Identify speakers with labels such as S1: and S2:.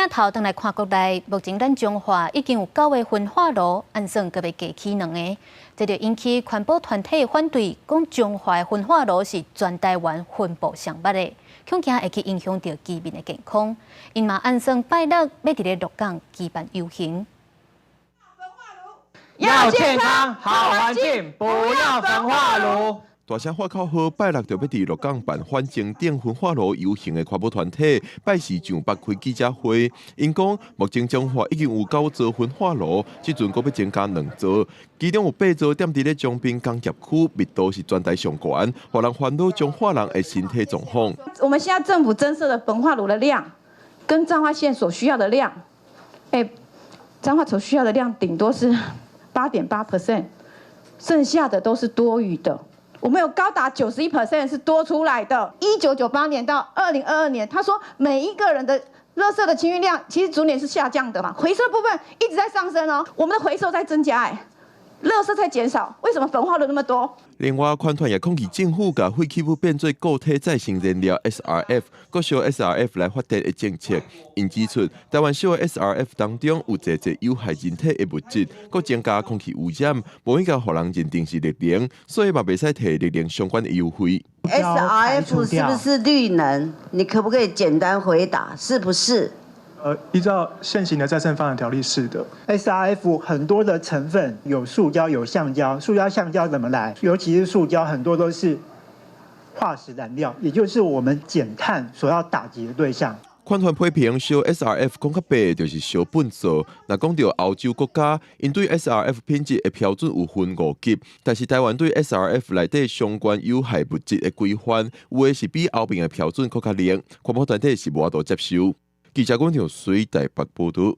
S1: 镜头转来看国内，目前咱中华已经有9个焚化炉，按算阁要加起2个，这就引起环保团体反对，讲中华的焚化炉是全台湾分布上捌的，恐惊会去影响到居民的健康。因嘛按算拜六要伫咧鹿港举办游行。
S2: 要健康好环境，不要焚化炉。
S3: 大声喊口号，拜六就要伫鹿港办反情电焚化炉游行的环保团体，拜四上北开记者会。因讲，目前中华已经有9座焚化炉，即阵阁要增加2座，其中有8座踮伫咧江滨工业区，密度是全台上悬，让人烦恼彰化人的身体状况。
S4: 我们现在政府增设的焚化炉的量，跟彰化县所需要的量，彰化所需要的量顶多是8.8%，剩下的都是多余的。我们有高达91% 是多出来的。1998年到2022年，他说每一个人的垃圾的清运量其实逐年是下降的嘛，回收部分一直在上升哦，我们的回收在增加垃圾在减少，为什么焚化炉那么多？
S3: 另外，款团也抗议政府把废弃物变做固体再生燃料 SRF， 搁烧 SRF 来发电的政策。因指出，台湾烧的 SRF 当中有侪有害人体的物质，搁增加空气污染，无应该互人认定是绿能，所以嘛袂使摕绿能相关的优惠。
S5: SRF 是不是绿能？你可不可以简单回答？是不是？
S6: 依照现行的再生发展条例是的。
S7: SRF 很多的成分有塑胶有橡胶，塑胶橡胶怎么来？尤其是塑胶很多都是化石燃料，也就是我们减碳所要打击的对象。
S3: 款团批评烧 SRF 讲较白，就是烧粪扫。若讲到欧洲国家，因对 SRF 品质的标准有分5级，但是台湾对 SRF 内底相关有害物质的规范，有的是比欧边的标准更较严，环保团体是无法度接受。记者关场随台北报道。